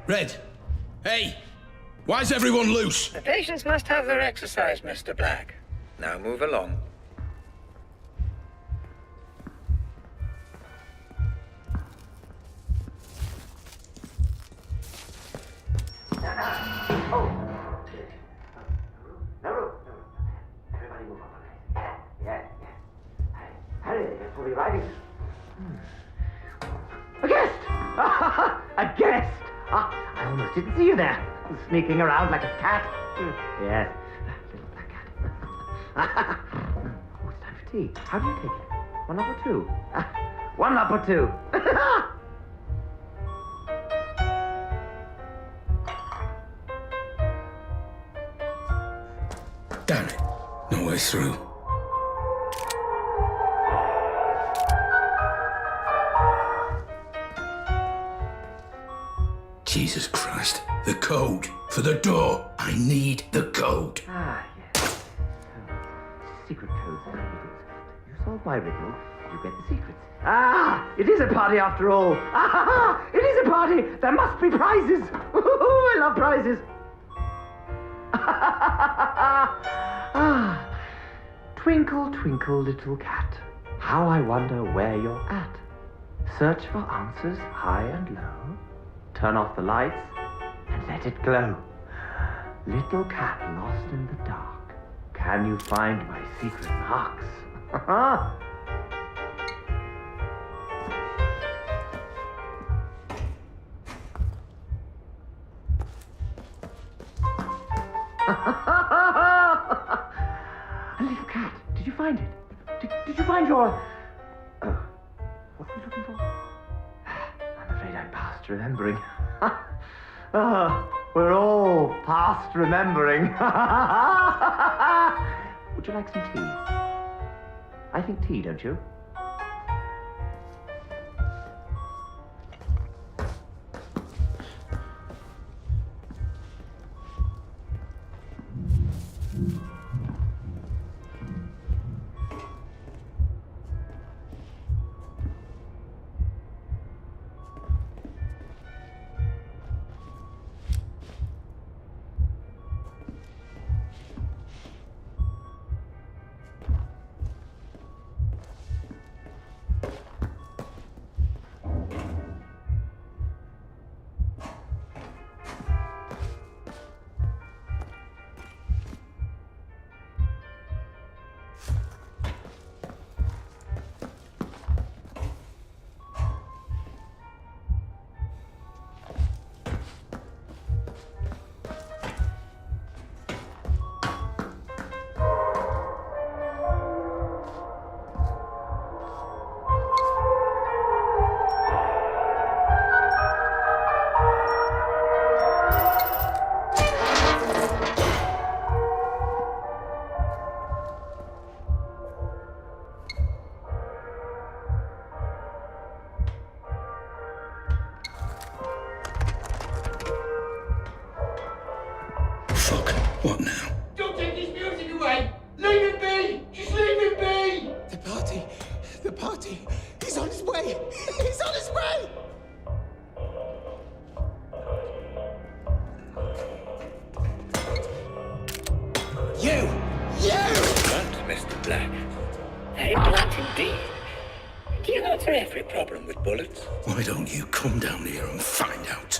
Red. Hey! Why's everyone loose? The patients must have their exercise, Mr. Black. Now move along. Everybody move up. Yeah. Hurry, we'll be riding. A guest! A guest! I almost didn't see you there, sneaking around like a cat. Yes, little black cat. Oh, it's time for tea. How do you take it? 1 up or 2? 1 up or 2? Damn it. No way through. Jesus Christ. The code. For the door. I need the code. Yes. Secret codes and riddles. You solve my riddle, you get the secrets. It is a party after all. It is a party. There must be prizes. I love prizes. Twinkle, twinkle, little cat, how I wonder where you're at. Search for answers high and low. Turn off the lights and let it glow. Little cat lost in the dark, can you find my secret marks? A little cat, did you find it? Did you find your... Oh, what were you looking for? I'm afraid I'm past remembering. We're all past remembering. Would you like some tea? I think tea, don't you? What now? Don't take his music away! Leave it be! Just leave it be! The party, he's on his way! He's on his way! You! Blunt, Mr. Black. Very blunt indeed. Do you answer every problem with bullets? Why don't you come down here and find out?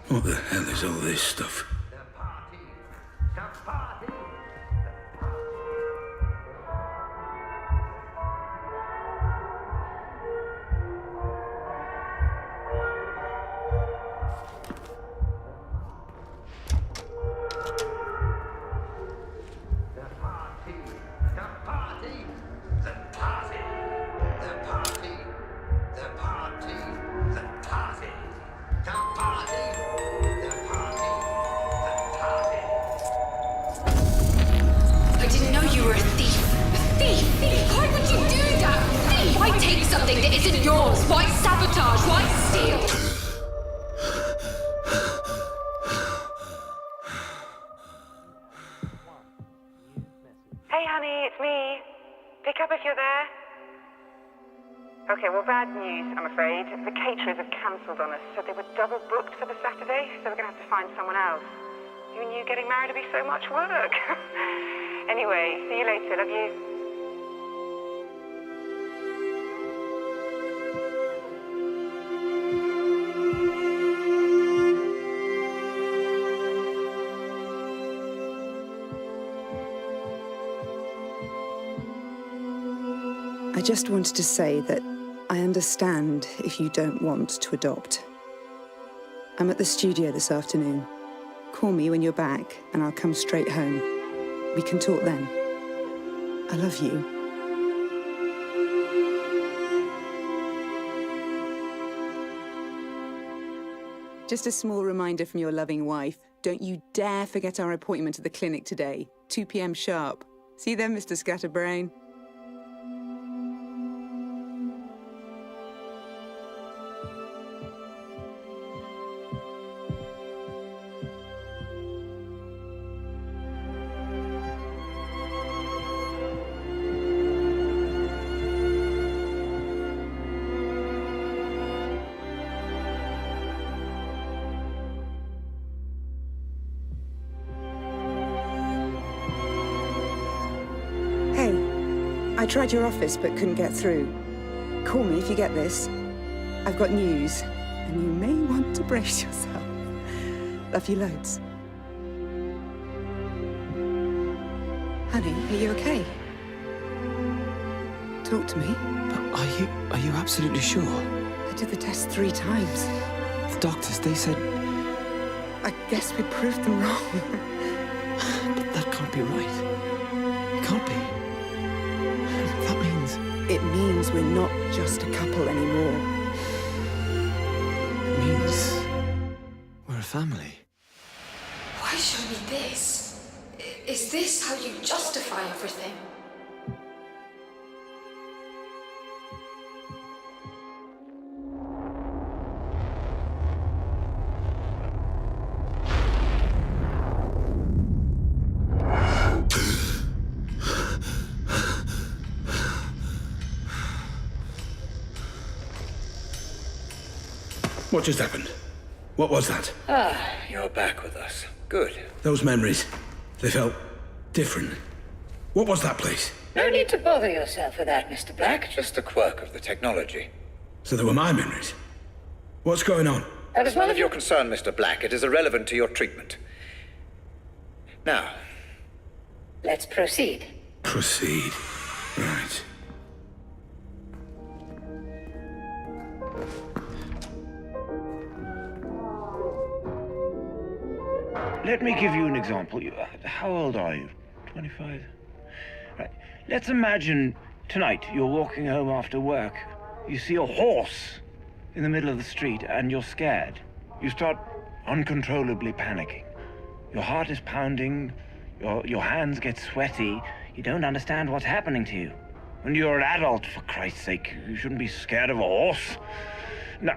What the hell is all this stuff? The party! are yours. Why sabotage? Why steal? Hey, honey, it's me. Pick up if you're there. Okay, well, bad news, I'm afraid. The caterers have cancelled on us, so they were double booked for the Saturday, so we're going to have to find someone else. You knew getting married would be so much work. Anyway, see you later. Love you. I just wanted to say that I understand if you don't want to adopt. I'm at the studio this afternoon. Call me when you're back and I'll come straight home. We can talk then. I love you. Just a small reminder from your loving wife. Don't you dare forget our appointment at the clinic today. 2 p.m. sharp. See you then, Mr. Scatterbrain. I tried your office but couldn't get through. Call me if you get this. I've got news, and you may want to brace yourself. Love you loads. Honey, are you okay? Talk to me. But are you absolutely sure? I did the test 3 times. The doctors, they said... I guess we proved them wrong. But that can't be right. It can't be. That means... It means we're not just a couple anymore. It means... we're a family. Why show me this? Is this how you justify everything? What just happened? What was that? Ah, you're back with us. Good. Those memories, they felt different. What was that place? No need to bother yourself with that, Mr. Black. Just a quirk of the technology. So they were my memories. What's going on? That is none of your concern, Mr. Black. It is irrelevant to your treatment. Now, let's proceed. Proceed. Right. Let me give you an example. How old are you? 25? Right. Let's imagine tonight you're walking home after work. You see a horse in the middle of the street and you're scared. You start uncontrollably panicking. Your heart is pounding, your hands get sweaty. You don't understand what's happening to you. When you're an adult, for Christ's sake, you shouldn't be scared of a horse.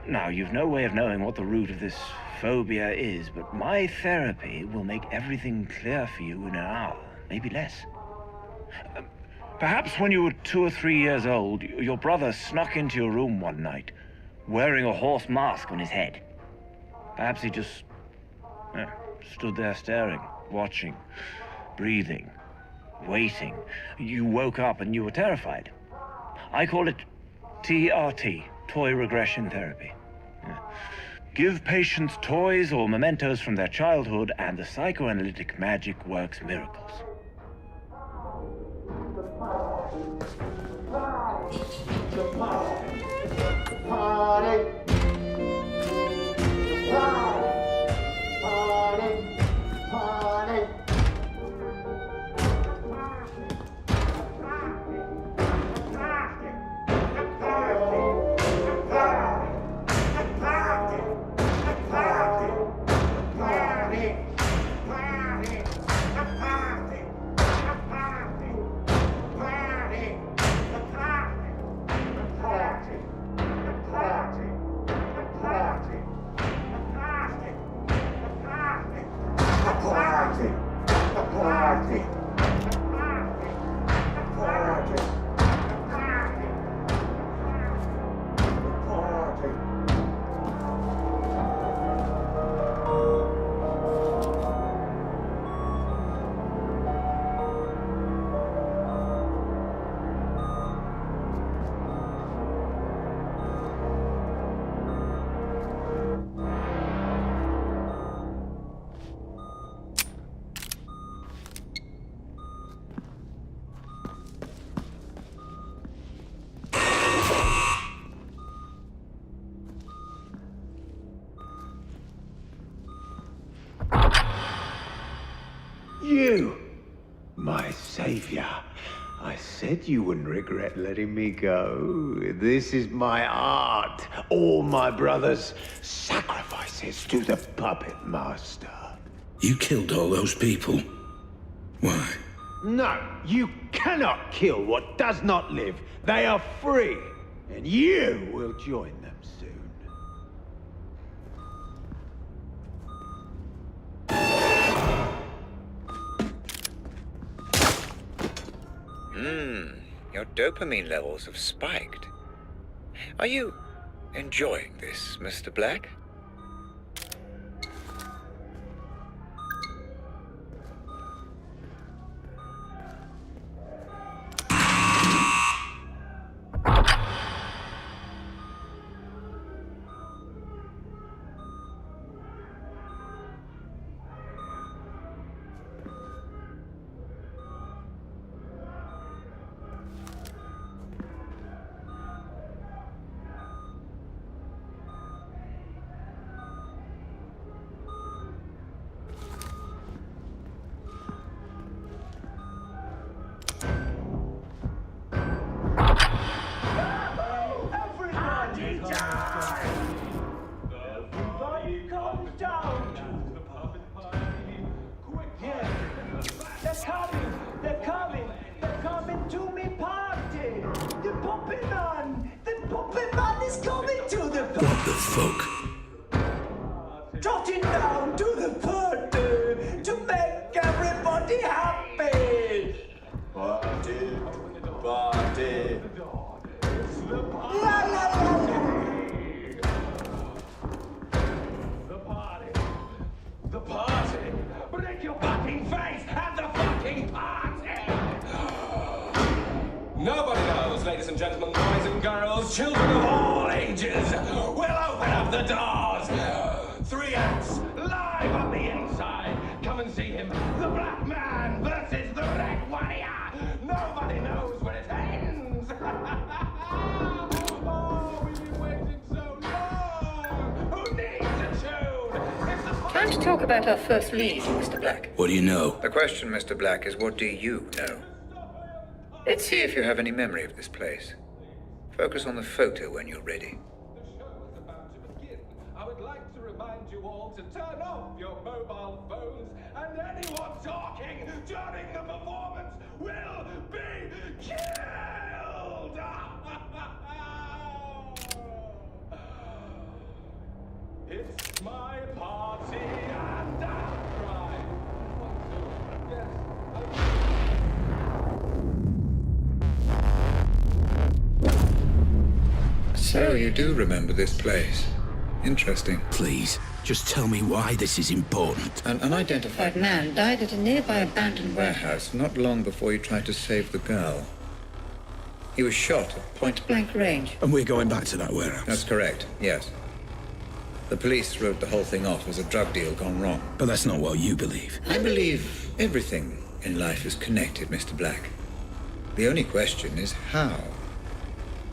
Now, you've no way of knowing what the root of this phobia is, but my therapy will make everything clear for you in an hour, maybe less. Perhaps when you were 2 or 3 years old, your brother snuck into your room one night, wearing a horse mask on his head. Perhaps he just stood there staring, watching, breathing, waiting. You woke up and you were terrified. I call it TRT, Toy Regression Therapy. Give patients toys or mementos from their childhood, and the psychoanalytic magic works miracles. savior. I said you wouldn't regret letting me go. This is my art. All my brothers' sacrifices to the puppet master. You killed all those people. Why? No, you cannot kill what does not live. They are free, and you will join them soon. Your dopamine levels have spiked. Are you enjoying this, Mr. Black? What the fuck? Trotting down to the party to make everybody happy. Party, party. La la la la. The party. Break your fucking face at the fucking party. Nobody knows, ladies and gentlemen, boys and girls, children of all ages. We'll open up the doors. 3 acts, live on the inside. Come and see him. The Black Man versus the Red Warrior. Nobody knows where it ends. Oh, we've been waiting so long. Who needs a tune? It's the Time to talk about our first lead, Mr. Black. What do you know? The question, Mr. Black, is what do you know? Let's see if you have any memory of this place. Focus on the photo when you're ready. I would like to remind you all to turn off your mobile phones, and anyone talking during the performance will be killed! It's my party and outcry. So you do remember this place. Interesting. Please, just tell me why this is important. An unidentified man died at a nearby abandoned warehouse not long before he tried to save the girl. He was shot at point-blank range. And we're going back to that warehouse? That's correct, yes. The police wrote the whole thing off as a drug deal gone wrong. But that's not what you believe. I believe everything in life is connected, Mr. Black. The only question is how.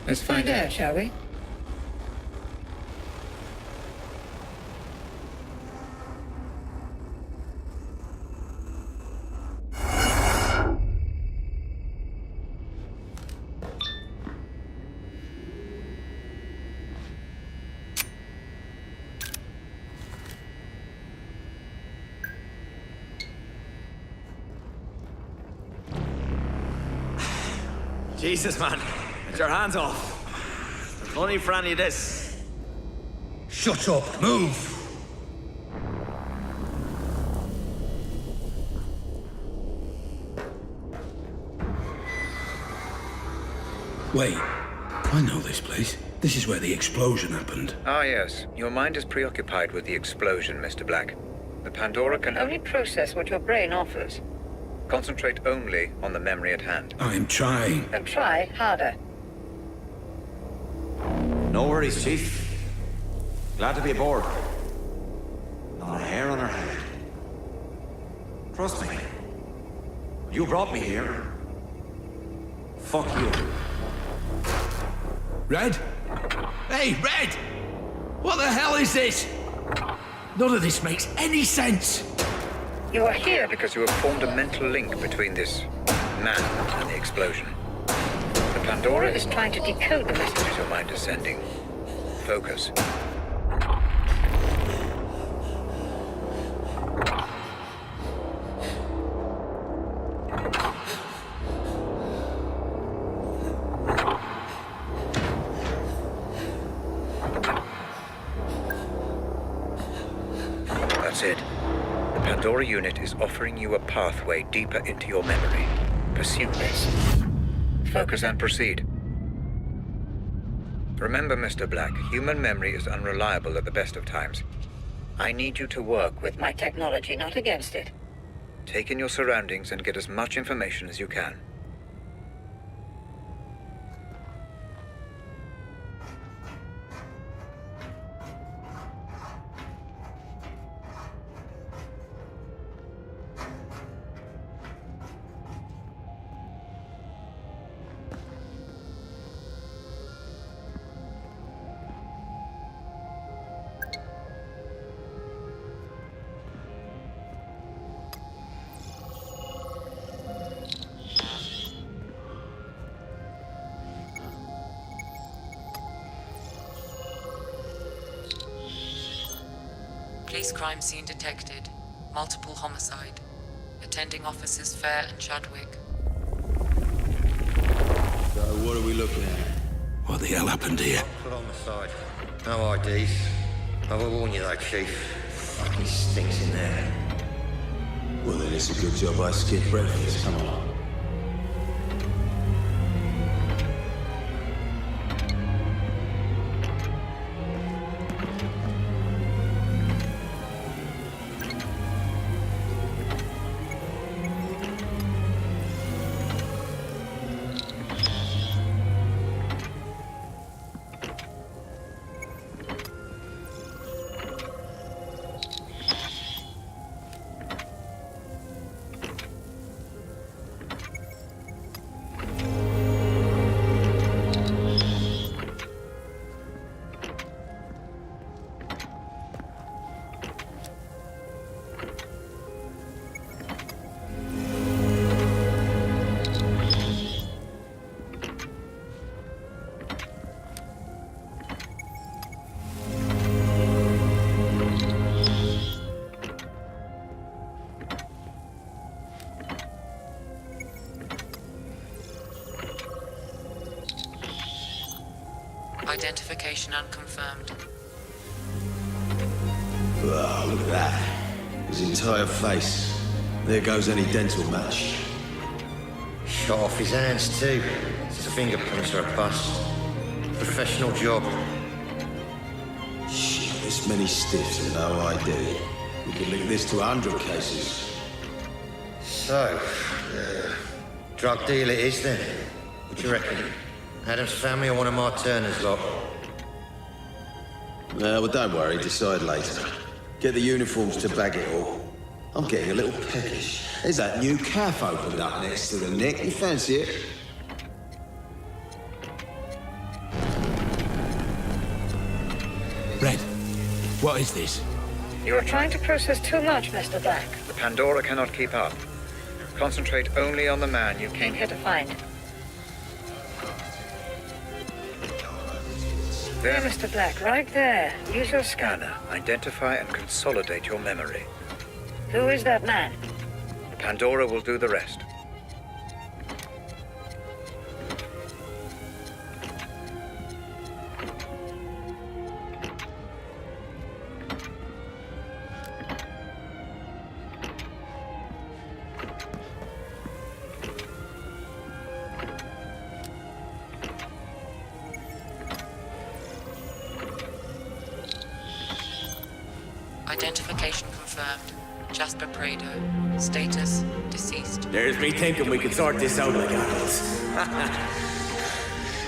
Let's find out, shall we? Jesus, man. Get your hands off. There's no need for any of this. Shut up! Move! Wait. I know this place. This is where the explosion happened. Ah, yes. Your mind is preoccupied with the explosion, Mr. Black. The Pandora can only process what your brain offers. Concentrate only on the memory at hand. I am trying. And try harder. No worries, Chief. Glad to be aboard. Not a hair on her head. Trust me. You brought me here. Fuck you. Red? Hey, Red! What the hell is this? None of this makes any sense. You are here because you have formed a mental link between this man and the explosion. The Pandora is trying to decode the messages your mind is sending. Focus. That's it. The Pandora unit is offering you a pathway deeper into your memory. Pursue this. Focus and proceed. Remember, Mr. Black, human memory is unreliable at the best of times. I need you to work with my technology, not against it. Take in your surroundings and get as much information as you can. Police crime scene detected. Multiple homicide. Attending officers Fair and Chadwick. So what are we looking at? What the hell happened here? Put on the side. No IDs. I will warn you though, Chief. Fucking stinks in there. Well then it's a good job I skipped breakfast. Come on. Identification unconfirmed. Wow, look at that. His entire face. There goes any dental match. Shot off his hands too. His fingerprints are a bust. Professional job. Shit, this many stiffs and no ID. We could link this to 100 cases. So, drug deal it is then. What do you reckon? Adam's family or one of my Turner's lot? Well, don't worry, decide later. Get the uniforms to bag it all. I'm getting a little peckish. There's that new cafe opened up next to the Nick. You fancy it? Red, what is this? You are trying to process too much, Mr. Black. The Pandora cannot keep up. Concentrate only on the man you came here to find. There, Mr. Black, right there. Use your scanner. Identify and consolidate your memory. Who is that man? The Pandora will do the rest. Identification confirmed. Jasper Prado. Status, deceased. There's me thinking we could sort this out like adults.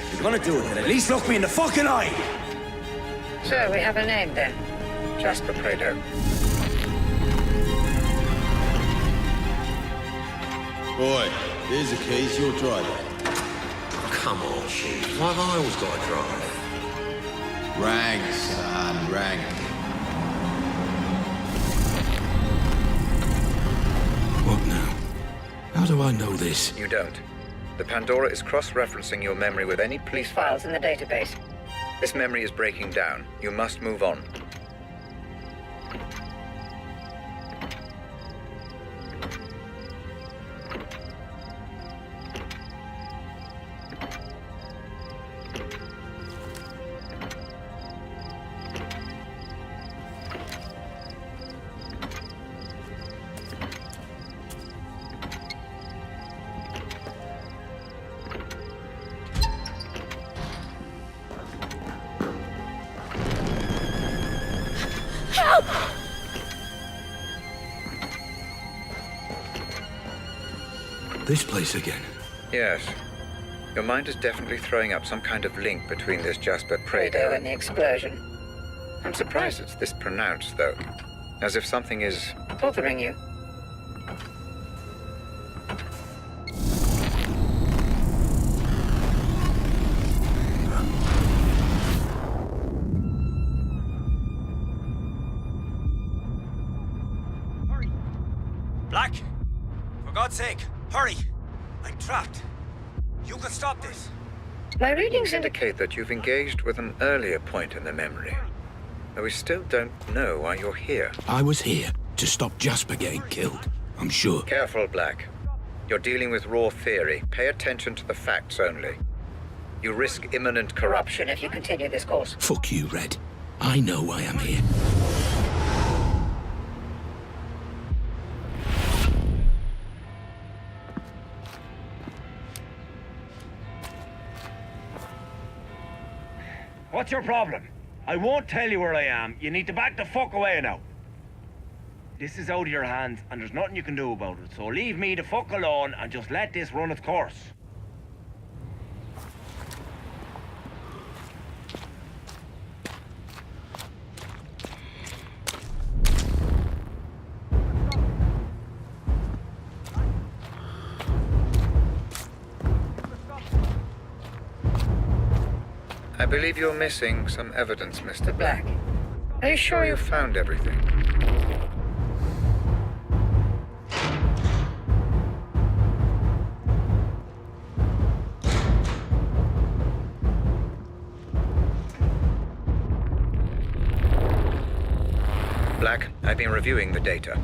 If you're gonna do it, then at least look me in the fucking eye! So, we have a name then. Jasper Prado. Boy, here's the keys, you're driving. Come on, Chief. Why have I always got to drive? Rang, son, rang. What now? How do I know this? You don't. The Pandora is cross-referencing your memory with any police files in the database. This memory is breaking down. You must move on. This place again? Yes. Your mind is definitely throwing up some kind of link between this Jasper Prado and the explosion. I'm surprised it's this pronounced, though. As if something is bothering you. Black! For God's sake, hurry! I'm trapped. You can stop this. My readings indicate that you've engaged with an earlier point in the memory. Though we still don't know why you're here. I was here to stop Jasper getting killed. I'm sure. Careful, Black. You're dealing with raw theory. Pay attention to the facts only. You risk imminent corruption if you continue this course. Fuck you, Red. I know why I'm here. What's your problem? I won't tell you where I am. You need to back the fuck away now. This is out of your hands, and there's nothing you can do about it. So leave me the fuck alone and just let this run its course. I believe you're missing some evidence, Mr. Black. Are you sure you found everything? Black, I've been reviewing the data.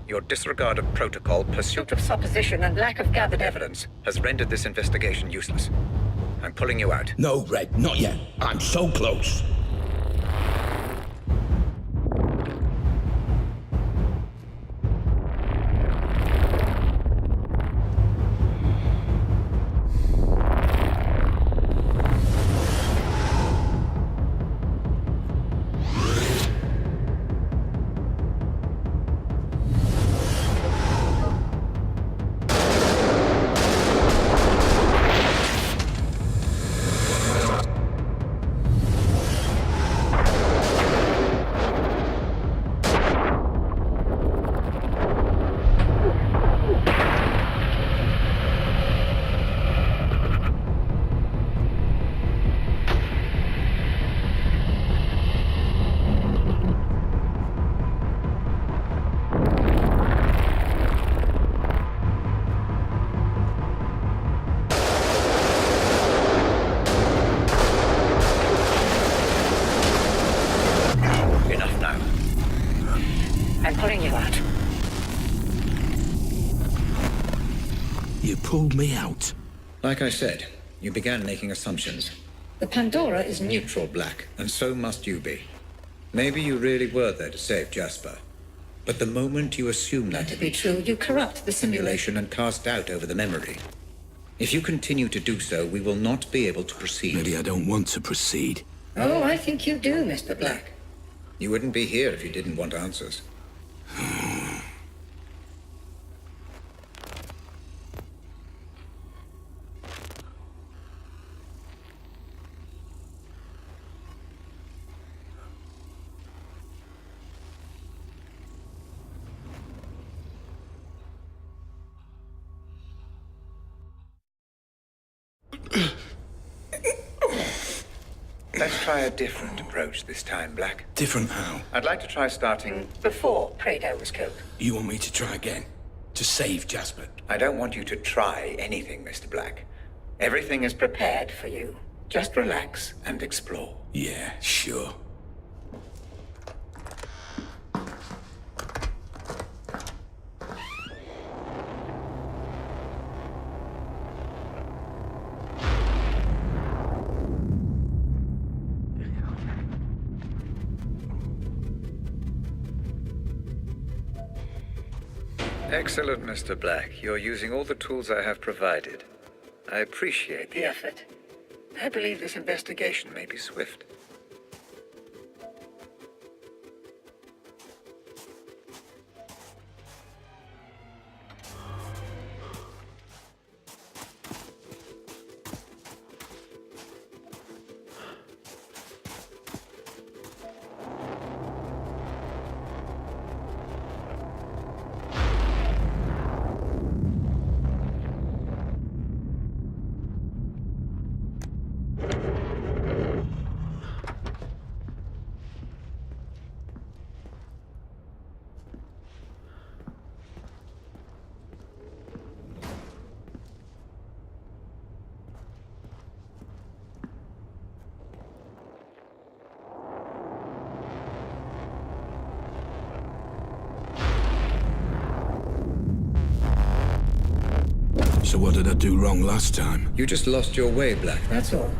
Your disregard of protocol, pursuit of supposition, and lack of gathered evidence has rendered this investigation useless. I'm pulling you out. No, Red, not yet. I'm so close. You pulled me out. Like I said, you began making assumptions. The Pandora is neutral, Black, and so must you be. Maybe you really were there to save Jasper. But the moment you assume that to be true, you corrupt the simulation and cast doubt over the memory. If you continue to do so, we will not be able to proceed. Maybe I don't want to proceed. Oh, I think you do, Mr. Black. You wouldn't be here if you didn't want answers. Let's try a different approach this time, Black. Different how? I'd like to try starting before Prado was killed. You want me to try again? to save Jasper. I don't want you to try anything, Mr. Black. Everything is prepared for you. Just relax and explore. Yeah, sure. Excellent, Mr. Black. You're using all the tools I have provided. I appreciate the effort. I believe this investigation may be swift. So what did I do wrong last time? You just lost your way, Black, that's all.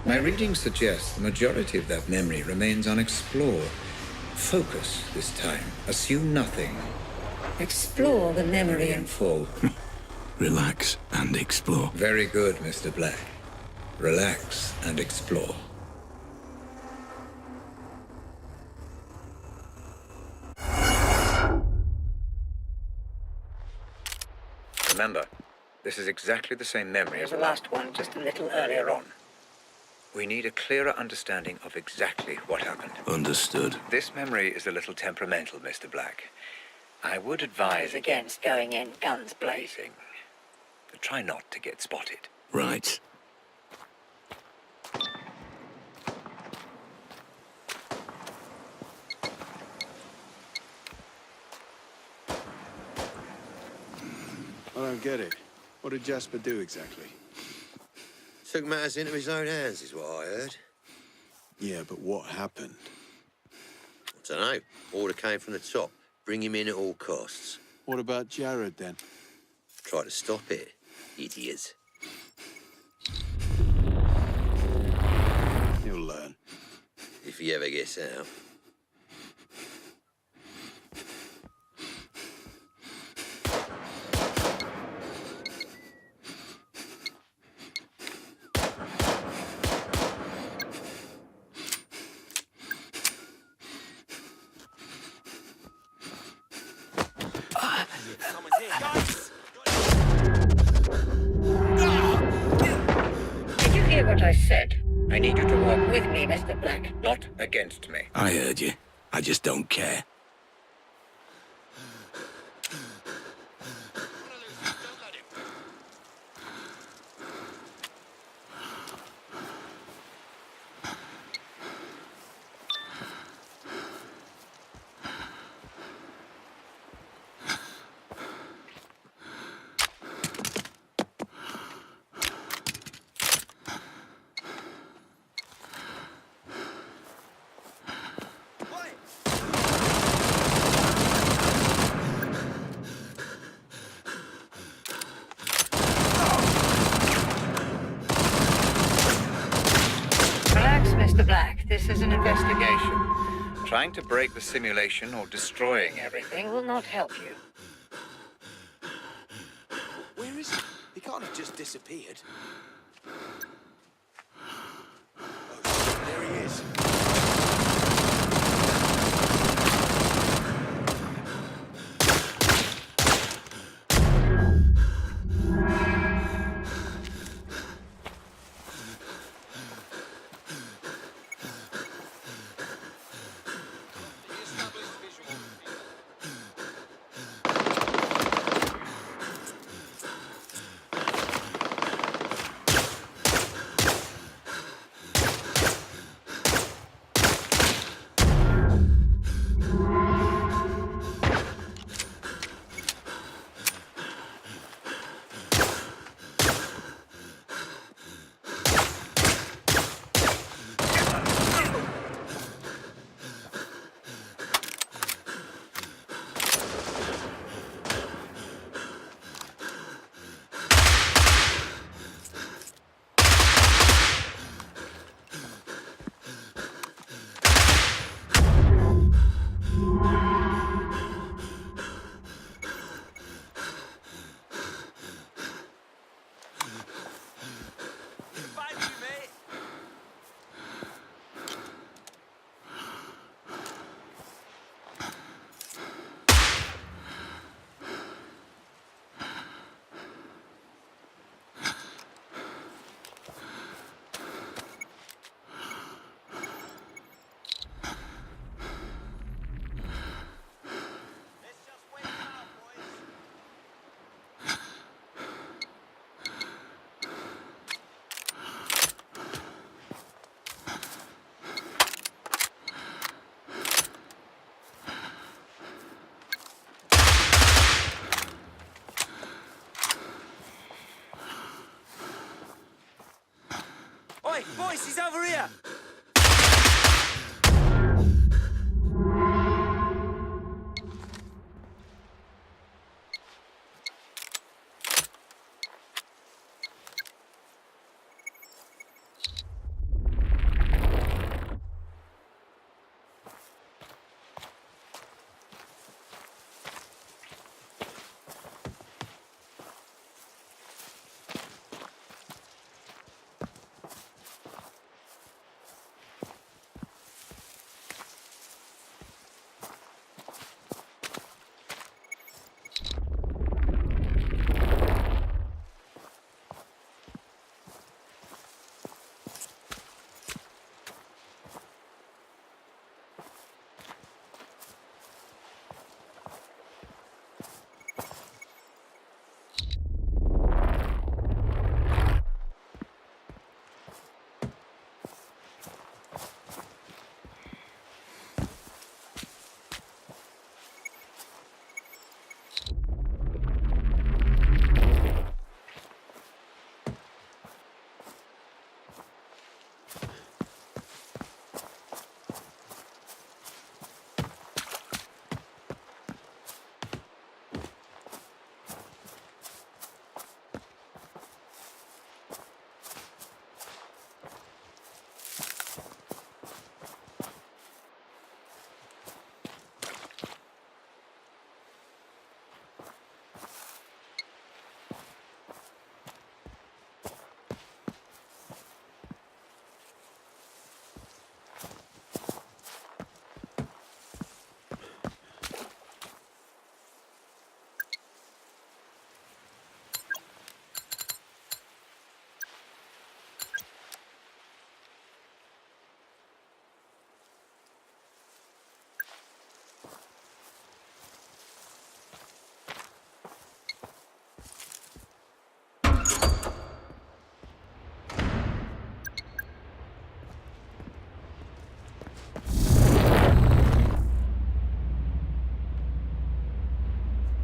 My reading suggests the majority of that memory remains unexplored. Focus this time. Assume nothing. Explore the memory in full. Relax and explore. Very good, Mr. Black. Relax and explore. Remember, this is exactly the same memory as the last one, just a little earlier on. We need a clearer understanding of exactly what happened. Understood. This memory is a little temperamental, Mr. Black. I would advise against going in guns blazing. But try not to get spotted. Right. I don't get it. What did Jasper do exactly? Took matters into his own hands, is what I heard. Yeah, but what happened? I don't know. Order came from the top. Bring him in at all costs. What about Jared, then? Try to stop it, idiot. He'll learn. If he ever gets out. Did you hear what I said? I need you to work with me, Mr. Black, not against me. I heard you. I just don't care. Relax, Mr. Black. This is an investigation. Trying to break the simulation or destroying everything will not help you. Where is he? He can't have just disappeared. Oh, there he is. Boys, he's over here!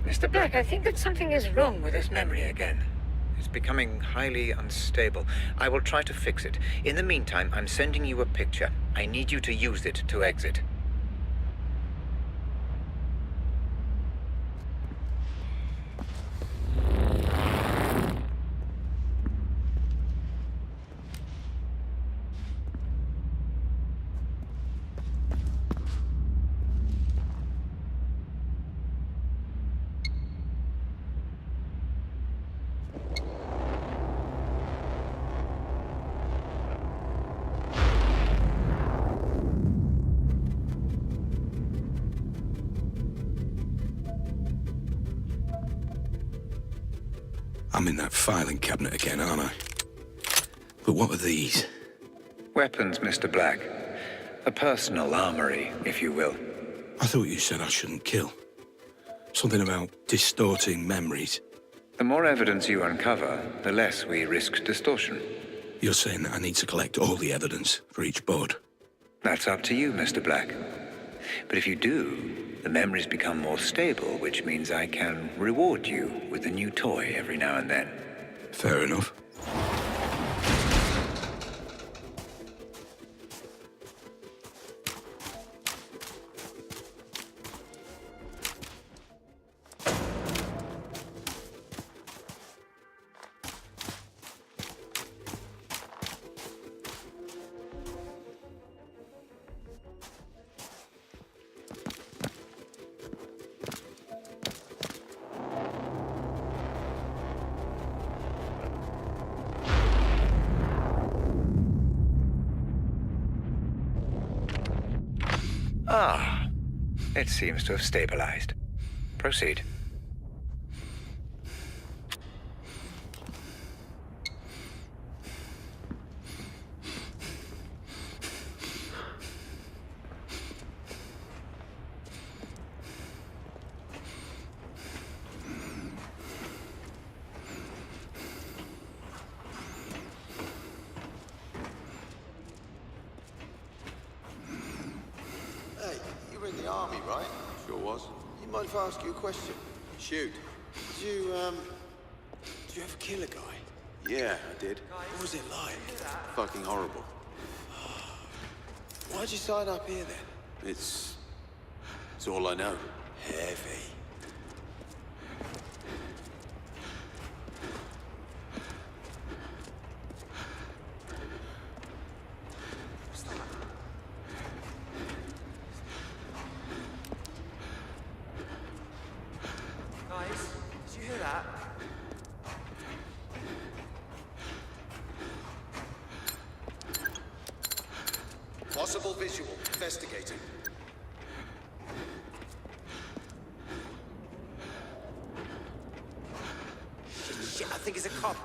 Mr. Black, I think that something is wrong with his memory again. It's becoming highly unstable. I will try to fix it. In the meantime, I'm sending you a picture. I need you to use it to exit. I'm in that filing cabinet again, aren't I? But what are these? Weapons, Mr. Black. A personal armory, if you will. I thought you said I shouldn't kill. Something about distorting memories. The more evidence you uncover, the less we risk distortion. You're saying that I need to collect all the evidence for each board? That's up to you, Mr. Black. But if you do, the memories become more stable, which means I can reward you with a new toy every now and then. Fair enough. Ah, it seems to have stabilized. Proceed. Army, right? Sure was. You mind if I ask you a question? Shoot. Did you ever kill a guy? Yeah, I did. What was it like? Fucking horrible. Why'd you sign up here then? It's all I know. Heavy. Guys, did you hear that? Possible visual. Investigating. Shit, I think it's a cop.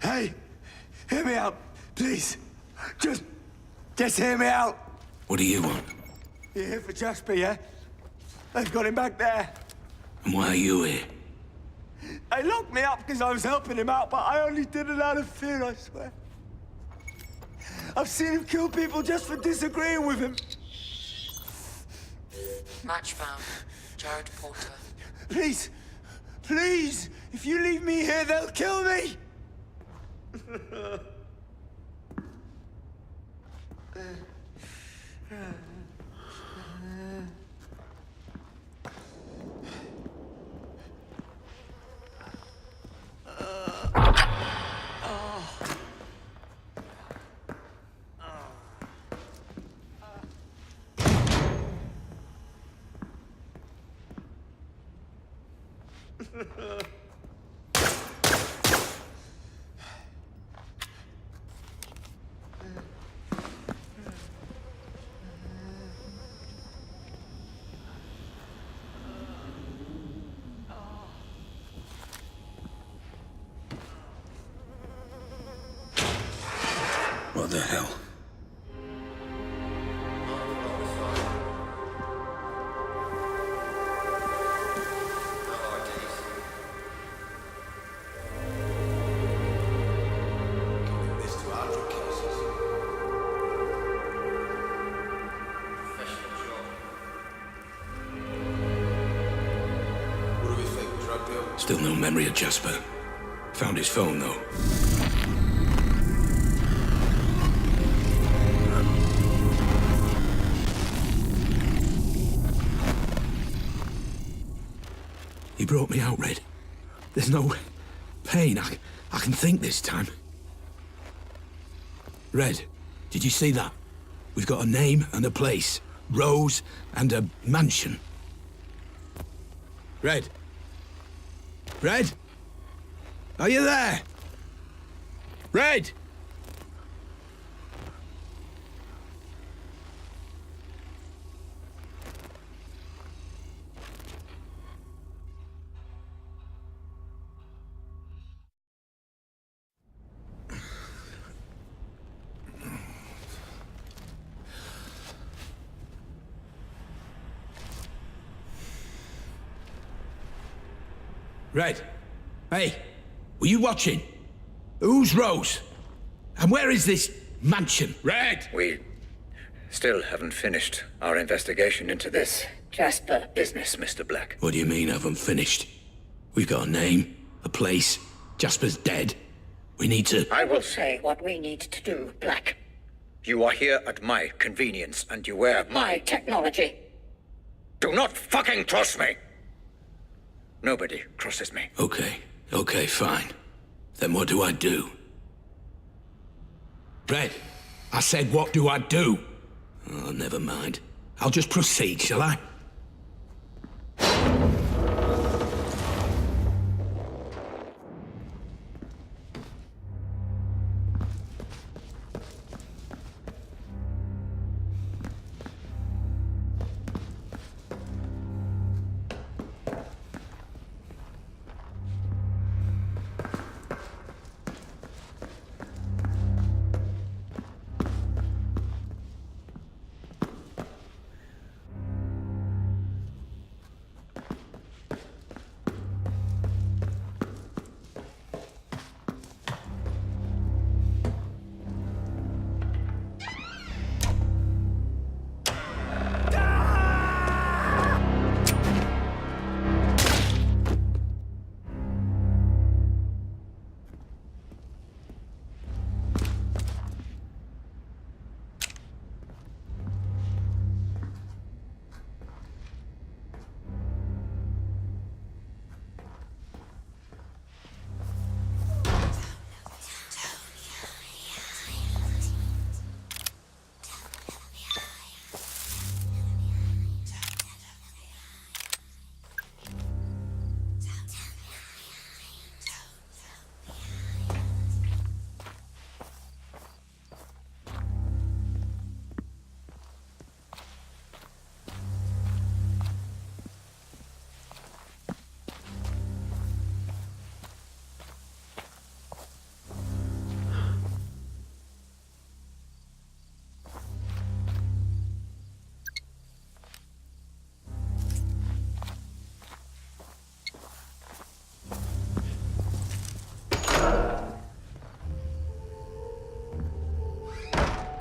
Hey, hear me out, please. Just hear me out. What do you want? You're here for Jasper, yeah? They've got him back there. And why are you here? They locked me up because I was helping him out, but I only did it out of fear, I swear. I've seen him kill people just for disagreeing with him. Match found. Jared Porter. Please, please, if you leave me here, they'll kill me. What the hell? Still no memory of Jasper. Found his phone, though. He brought me out, Red. There's no pain. I can think this time. Red, did you see that? We've got a name and a place. Rose and a mansion. Red? Red? Are you there? Red? Red? Hey, were you watching? Who's Rose? And where is this mansion? Red! We still haven't finished our investigation into this Jasper business, Mr. Black. What do you mean, haven't finished? We've got a name, a place. Jasper's dead. We need to... I will say what we need to do, Black. You are here at my convenience, and you wear my technology. Do not fucking trust me! Nobody crosses me. Okay, fine. Then what do I do? Red, I said what do I do? Oh, never mind. I'll just proceed, shall I?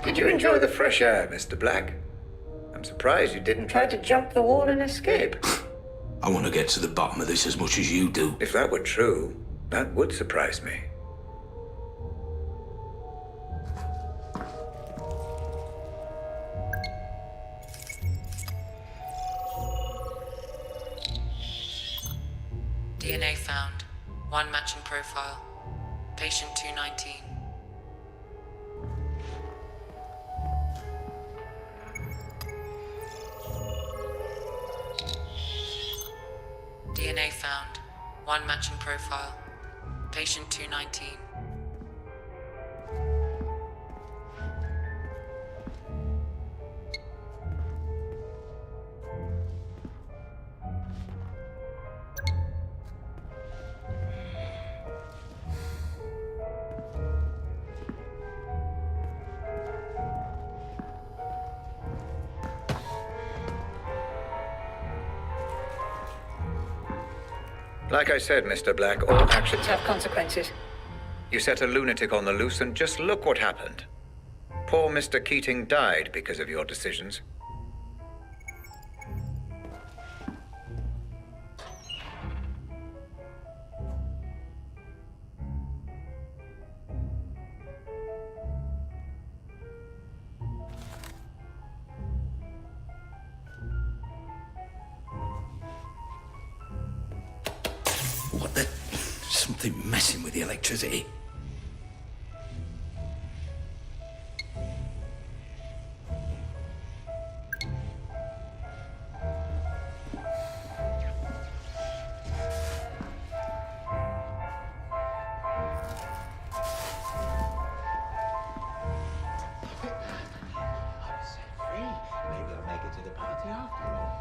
Did you enjoy the fresh air, Mr. Black? I'm surprised you didn't try to jump the wall and escape. I want to get to the bottom of this as much as you do. If that were true, that would surprise me. DNA found. One matching profile. Patient 219. DNA found. One matching profile. Patient 219. Like I said, Mr. Black, all actions have consequences. You set a lunatic on the loose, and just look what happened. Poor Mr. Keating died because of your decisions. something messing with the electricity. Maybe I'll make it to the party after all.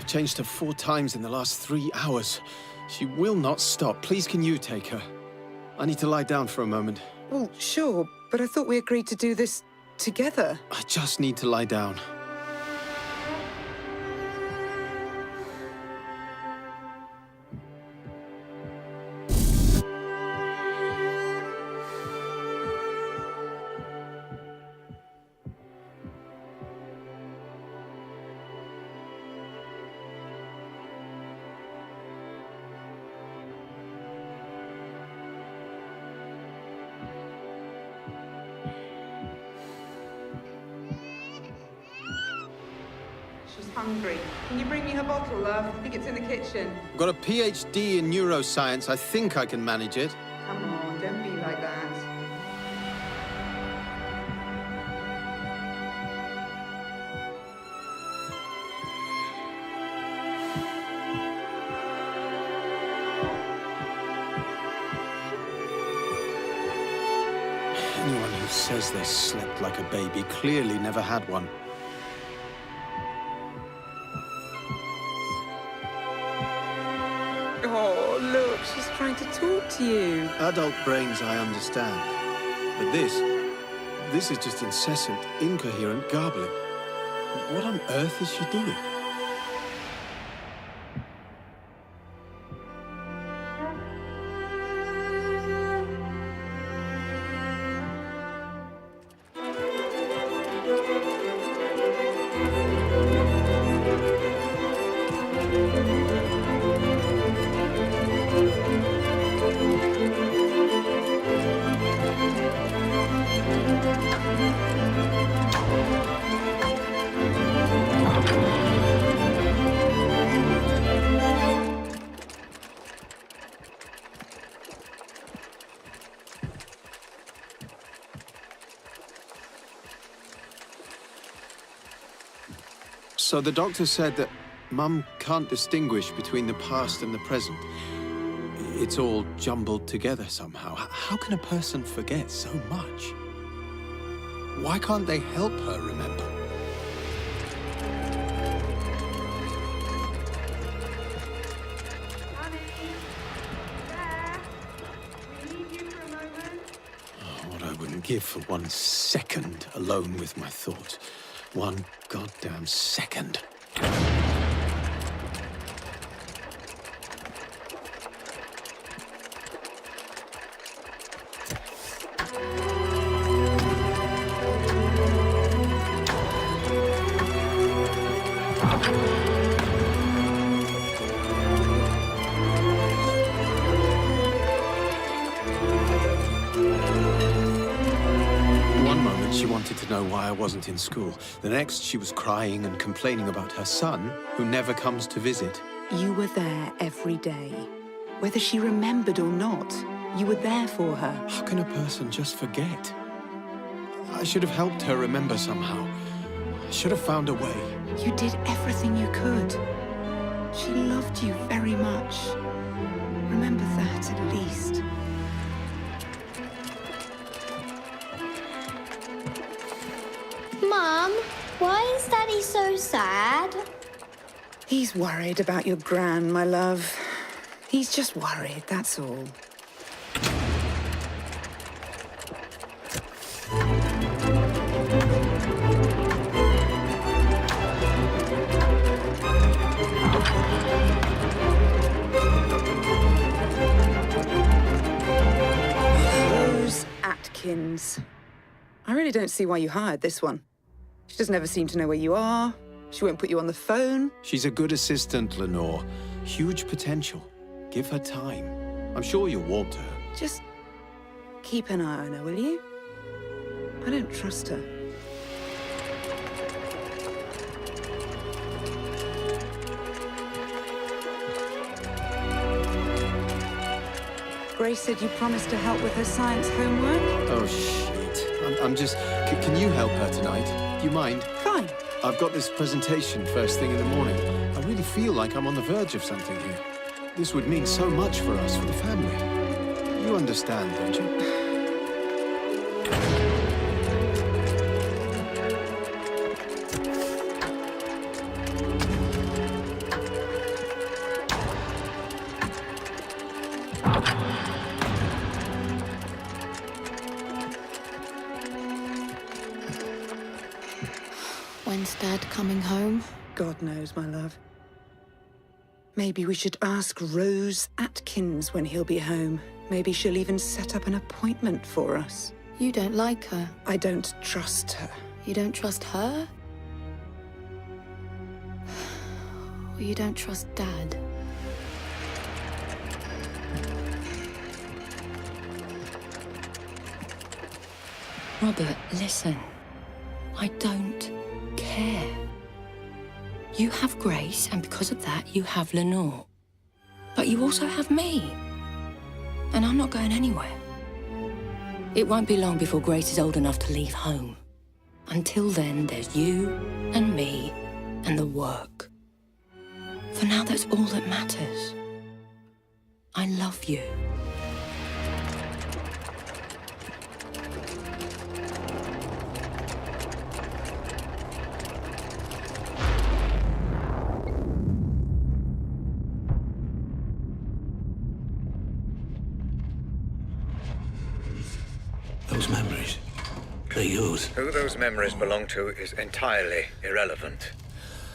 Changed her 4 times in the last 3 hours. She will not stop. Please, can you take her? I need to lie down for a moment. Well, sure, but I thought we agreed to do this together. I just need to lie down. She's hungry. Can you bring me her bottle, love? I think it's in the kitchen. I've got a PhD in neuroscience. I think I can manage it. Come on, don't be like that. Anyone who says they slept like a baby clearly never had one. Oh, look, she's trying to talk to you. Adult brains, I understand. But this is just incessant, incoherent garbling. What on earth is she doing? So the doctor said that Mum can't distinguish between the past and the present. It's all jumbled together somehow. How can a person forget so much? Why can't they help her remember? forgive for 1 second alone with my thoughts. 1 goddamn second. She wanted to know why I wasn't in school. The next, she was crying and complaining about her son, who never comes to visit. You were there every day. Whether she remembered or not, you were there for her. How can a person just forget? I should have helped her remember somehow. I should have found a way. You did everything you could. She loved you very much. Remember that, at least. Mum, why is Daddy so sad? He's worried about your gran, my love. He's just worried, that's all. Rose Atkins. I really don't see why you hired this one. She doesn't ever seem to know where you are. She won't put you on the phone. She's a good assistant, Lenore. Huge potential. Give her time. I'm sure you'll want her. Just keep an eye on her, will you? I don't trust her. Grace said you promised to help with her science homework. Oh, shit. I'm just... Can you help her tonight? You mind? Fine. I've got this presentation first thing in the morning. I really feel like I'm on the verge of something here. This would mean so much for us, for the family. You understand, don't you? When's Dad coming home? God knows, my love. Maybe we should ask Rose Atkins when he'll be home. Maybe she'll even set up an appointment for us. You don't like her. I don't trust her. You don't trust her? Or you don't trust Dad? Robert, listen. I don't care. You have Grace, and because of that, you have Lenore. But you also have me. And I'm not going anywhere. It won't be long before Grace is old enough to leave home. Until then, there's you and me and the work. For now, that's all that matters. I love you. Those memories, they're yours. Who those memories belong to is entirely irrelevant.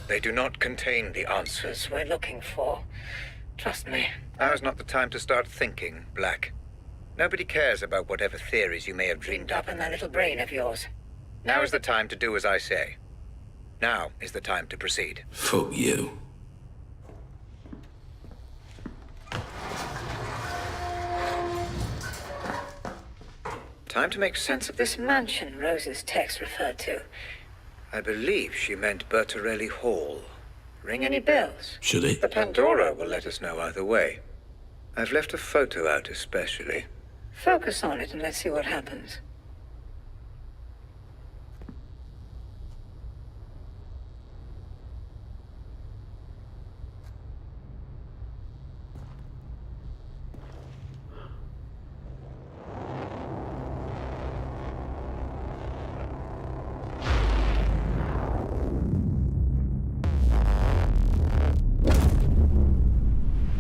They do not contain the answers we're looking for. Trust me. Now is not the time to start thinking, Black. Nobody cares about whatever theories you may have dreamed up in that little brain of yours. Now is the time to do as I say. Now is the time to proceed. Fuck you. Time to make sense of this mansion Rose's text referred to. I believe she meant Bertarelli Hall. Ring any bells? Should it? The Pandora will let us know either way. I've left a photo out especially. Focus on it and let's see what happens.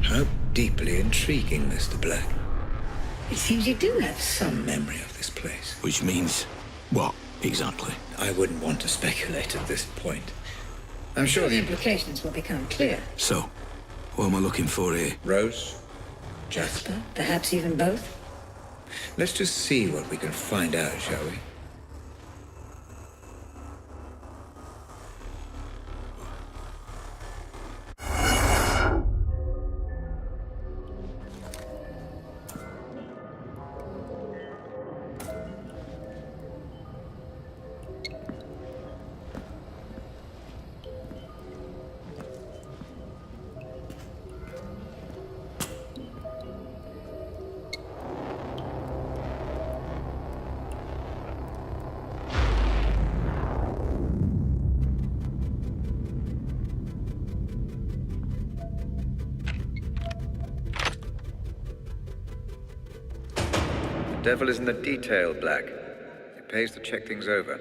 How deeply intriguing, Mr. Black. It seems you do have some memory of this place. Which means what, exactly? I wouldn't want to speculate at this point. I'm sure the implications will become clear. So, what am I looking for here? Rose? Jasper? Perhaps even both? Let's just see what we can find out, shall we? The devil is in the detail, Black. It pays to check things over.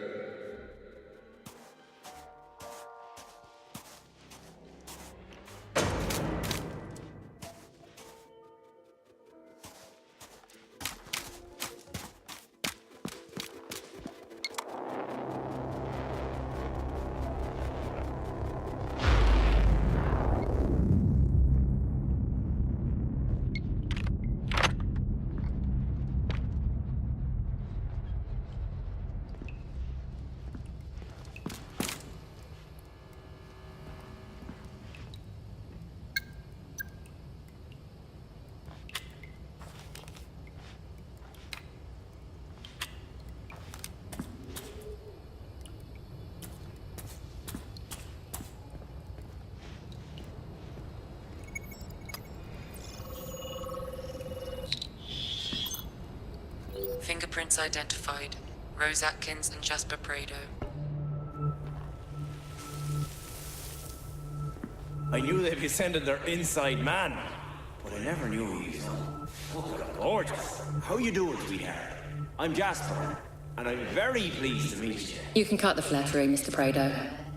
Fingerprints identified. Rose Atkins and Jasper Prado. I knew they'd be sending their inside man, but I never knew he was gorgeous. How you doing, sweetheart? I'm Jasper, and I'm very pleased to meet you. You can cut the flattery, Mr. Prado.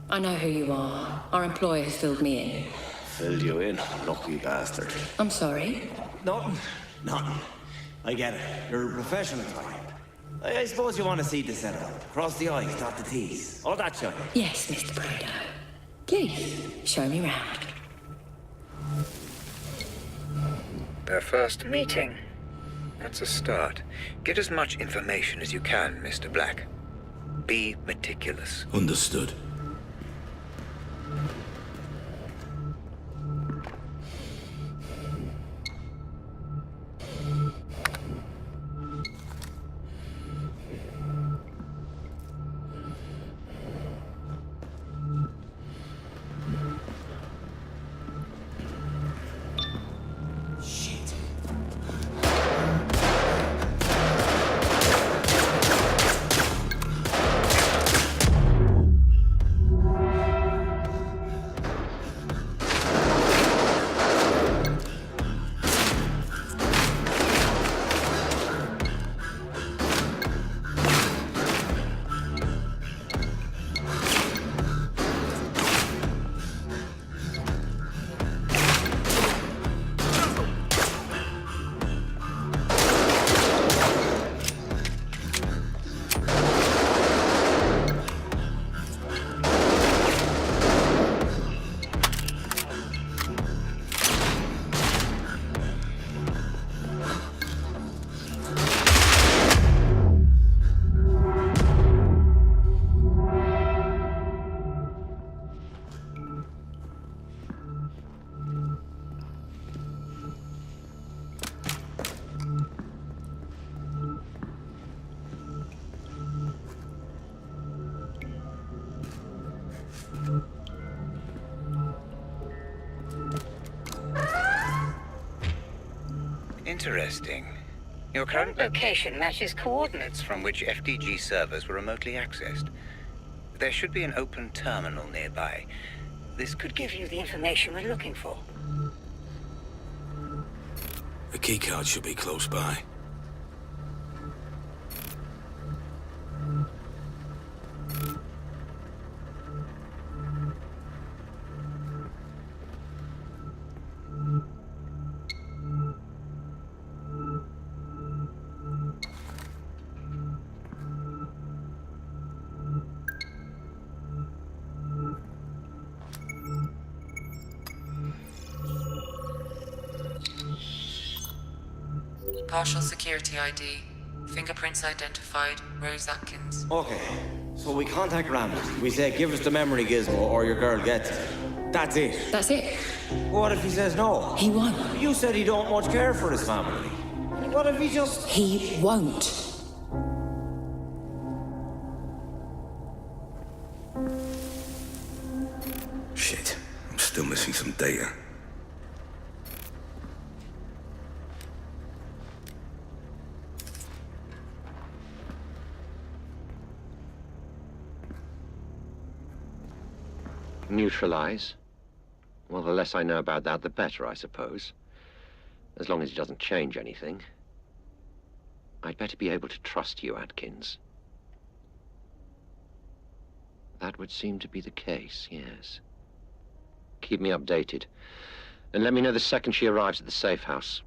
I know who you are. Our employer has filled me in. Filled you in, lucky bastard. I'm sorry. Nothing. I get it. You're a professional type. I suppose you want to see the setup. Cross the I's, dot the T's. All that shit. Yes, Mr. Prado. Please, show me round. Their first meeting. That's a start. Get as much information as you can, Mr. Black. Be meticulous. Understood. Interesting. Your current location matches coordinates from which FDG servers were remotely accessed. There should be an open terminal nearby. This could give you the information we're looking for. The keycard should be close by. Partial security ID. Fingerprints identified. Rose Atkins. Okay, so we contact Ramsey. We say, give us the memory gizmo or your girl gets it. That's it. That's it. What if he says no? He won't. You said he don't much care for his family. What if he just... He won't. Shit, I'm still missing some data. Neutralize? Well, the less I know about that, the better, I suppose. As long as he doesn't change anything. I'd better be able to trust you, Atkins. That would seem to be the case, yes. Keep me updated. And let me know the second she arrives at the safe house.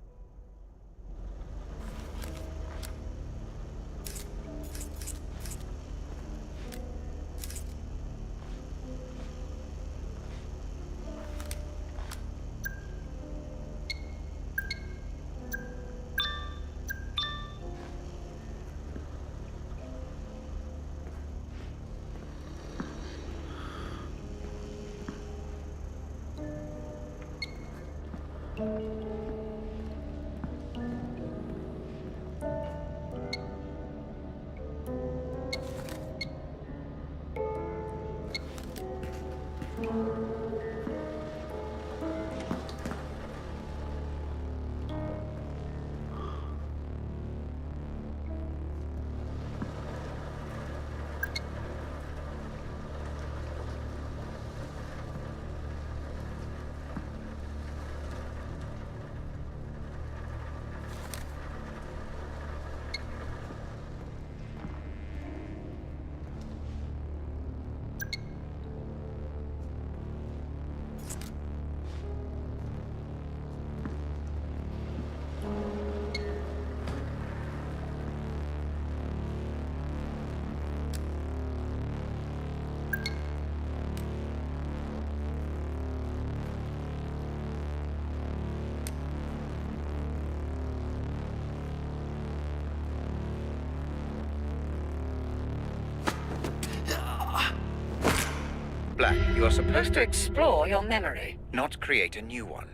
Black, you are supposed to explore your memory, not create a new one.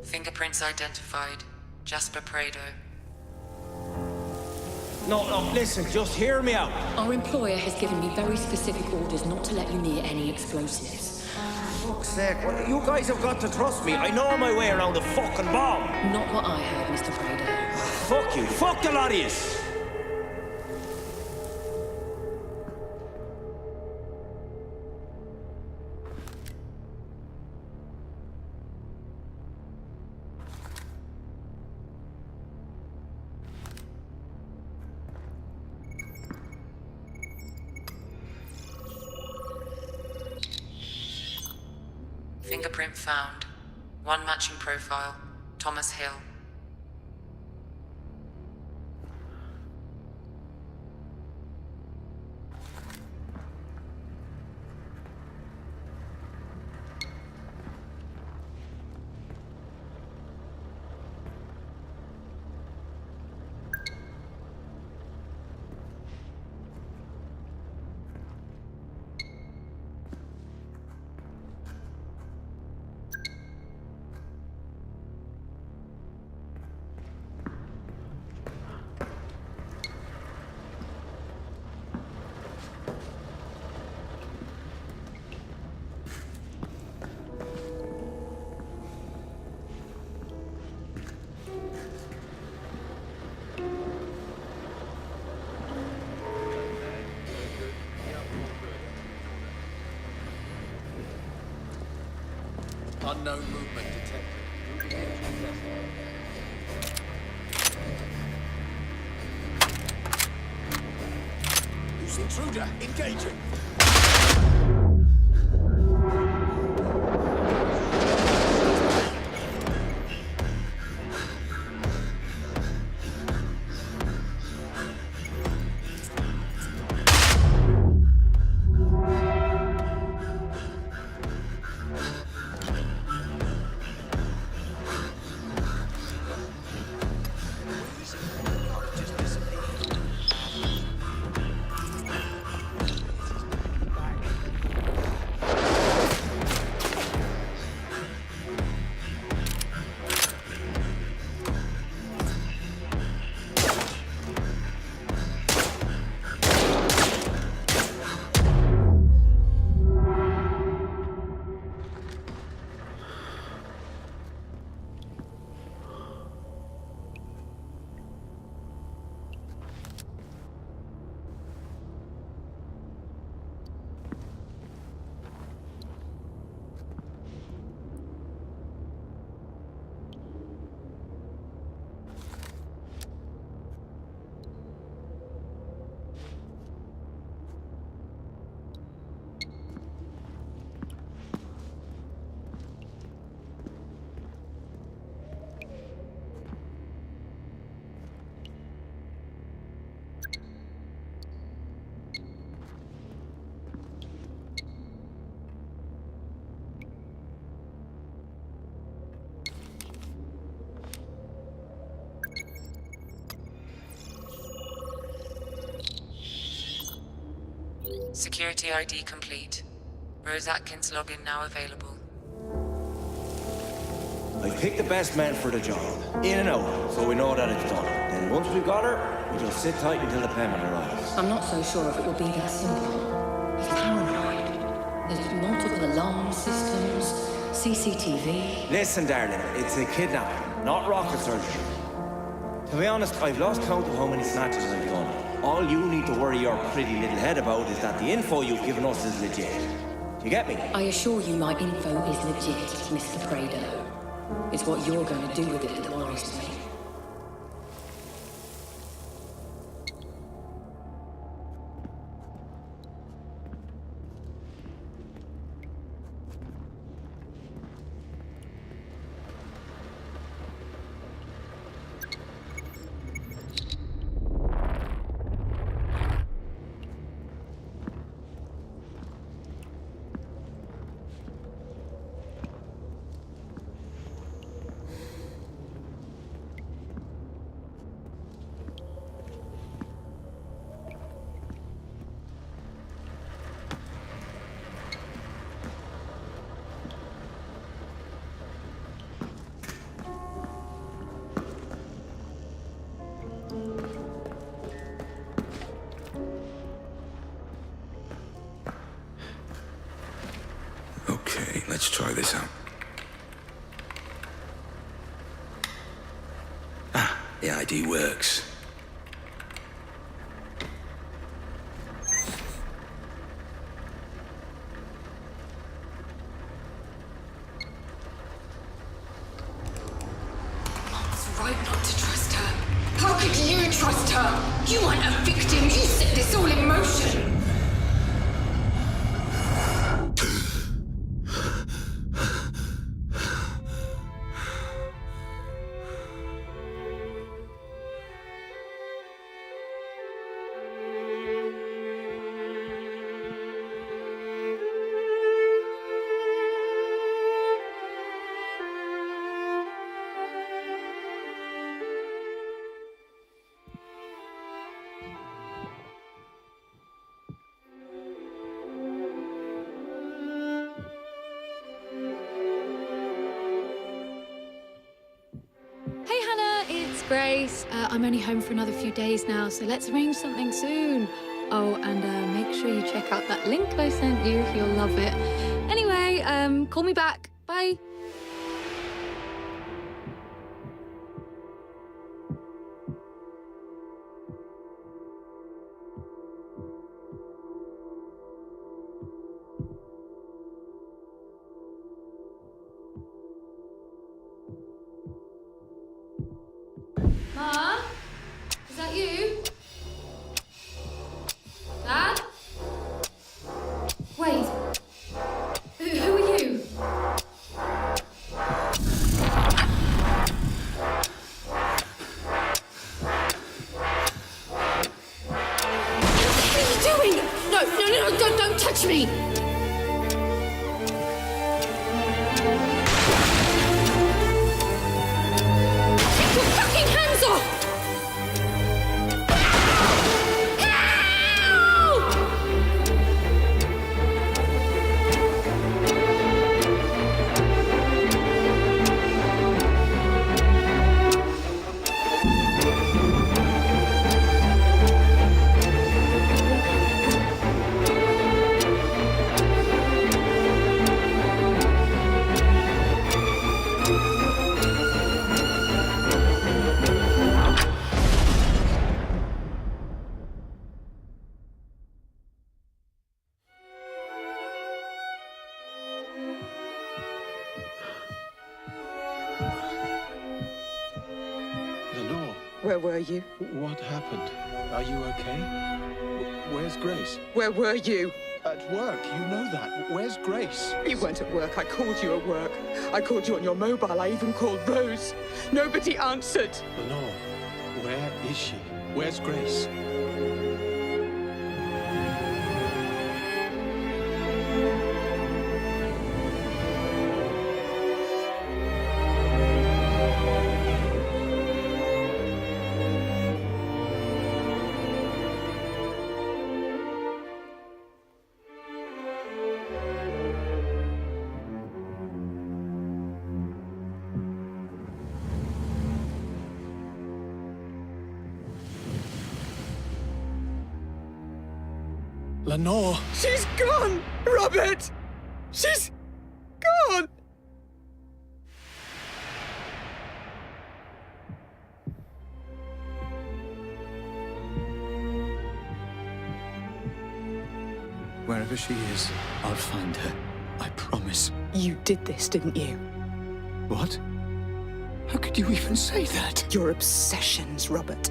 Fingerprints identified. Jasper Prado. No, listen, just hear me out. Our employer has given me very specific orders not to let you near any explosives. For fuck's sake, well, you guys have got to trust me. I know my way around the fucking bomb. Not what I heard, Mr. Prado. Fuck you. Fuck the lot of yous. Fingerprint found. One matching profile. Thomas Hill. Unknown movement detected. Who's intruder? Engaging. Security ID complete. Rose Atkins login now available. I've picked the best man for the job. In and out, so we know that it's done. Then once we've got her, we just sit tight until the payment arrives. I'm not so sure if it will be that simple. He's paranoid. There's multiple alarm systems, CCTV. Listen, darling, it's a kidnapping, not rocket surgery. To be honest, I've lost count of how many snatches I've done. All you need to worry your pretty little head about is that the info you've given us is legit. Do you get me? I assure you my info is legit, Mr. Prado. It's what you're going to do with it that worries me. Okay, let's try this out. Ah, the ID works. Mom's right not to trust her. How could you trust her? You weren't a victim. You set this all in motion. Hey Hannah, it's Grace. I'm only home for another few days now, so let's arrange something soon. Oh, and make sure you check out that link I sent you. You'll love it. Anyway, call me back. Bye. Lenore. Where were you? What happened? Are you okay? Where's Grace? Where were you? At work, you know that. Where's Grace? You weren't at work. I called you at work. I called you on your mobile. I even called Rose. Nobody answered. Lenore, where is she? Where's Grace? Lenore! She's gone! Robert! She's gone! Wherever she is, I'll find her. I promise. You did this, didn't you? What? How could you even say that? Your obsessions, Robert.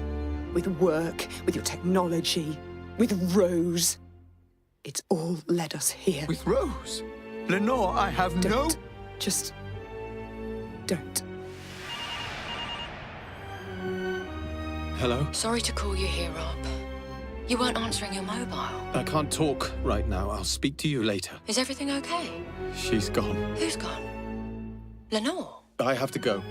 With work, with your technology, with Rose. It's all led us here. With Rose? Lenore, I have no... Just... don't. Hello? Sorry to call you here, Rob. You weren't answering your mobile. I can't talk right now. I'll speak to you later. Is everything okay? She's gone. Who's gone? Lenore? I have to go.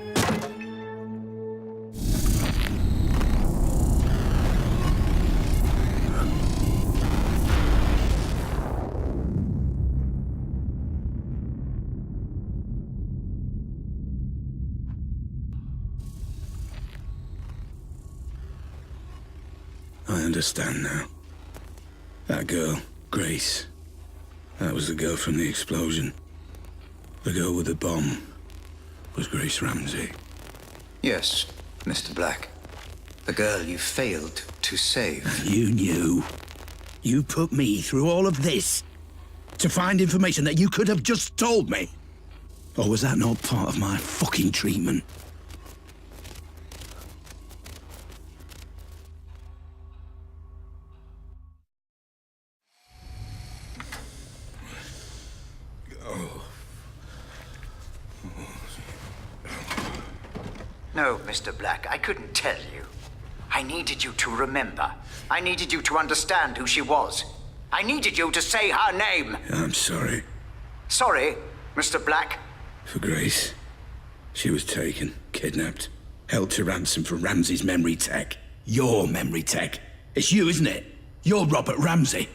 I understand now. That girl, Grace. That was the girl from the explosion. The girl with the bomb was Grace Ramsey. Yes, Mr. Black. The girl you failed to save. You knew. You put me through all of this to find information that you could have just told me. Or was that not part of my fucking treatment? No, Mr. Black, I couldn't tell you. I needed you to remember. I needed you to understand who she was. I needed you to say her name. I'm sorry. Sorry, Mr. Black. For Grace. She was taken, kidnapped, held to ransom for Ramsey's memory tech. Your memory tech. It's you, isn't it? You're Robert Ramsey.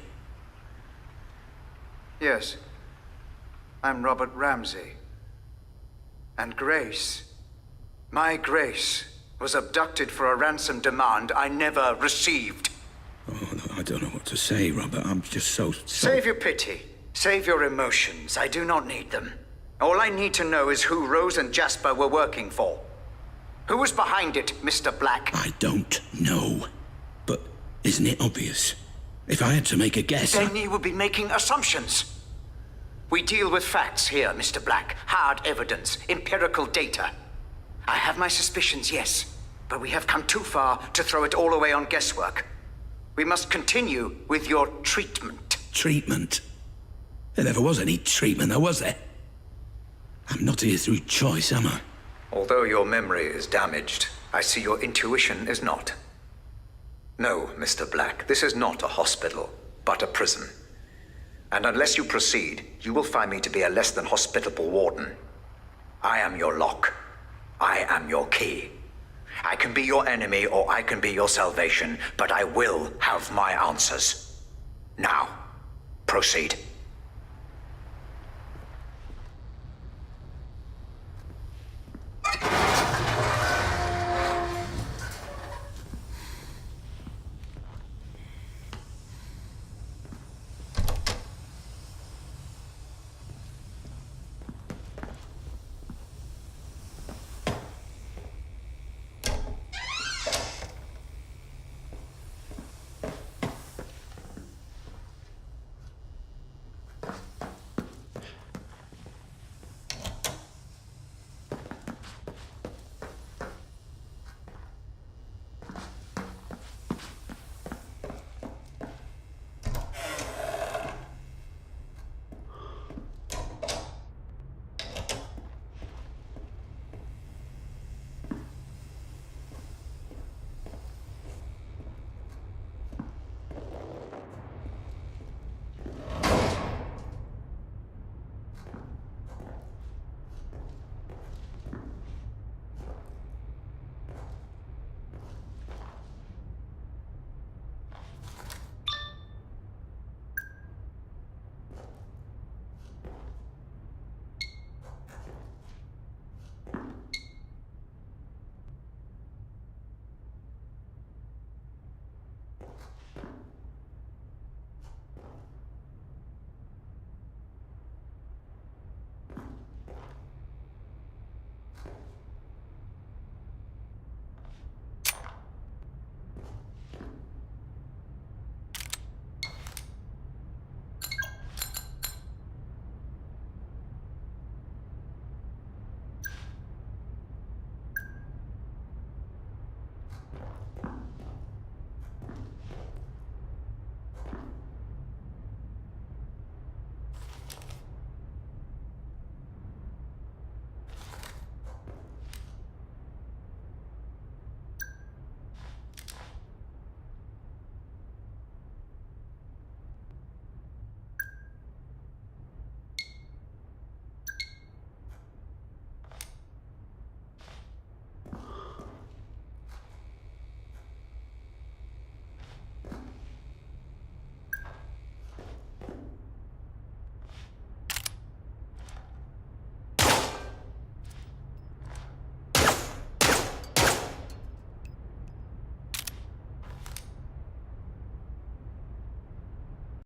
Yes. I'm Robert Ramsey. And Grace, my Grace, was abducted for a ransom demand I never received. Oh, I don't know what to say, Robert. I'm just so... Save your pity. Save your emotions. I do not need them. All I need to know is who Rose and Jasper were working for. Who was behind it, Mr. Black? I don't know. But isn't it obvious? If I had to make a guess... Then you would be making assumptions. We deal with facts here, Mr. Black. Hard evidence, empirical data. I have my suspicions, yes. But we have come too far to throw it all away on guesswork. We must continue with your treatment. Treatment? There never was any treatment, though, was there? I'm not here through choice, am I? Although your memory is damaged, I see your intuition is not. No, Mr. Black, this is not a hospital, but a prison. And unless you proceed, you will find me to be a less than hospitable warden. I am your lock. I am your key. I can be your enemy or I can be your salvation, but I will have my answers. Now, proceed.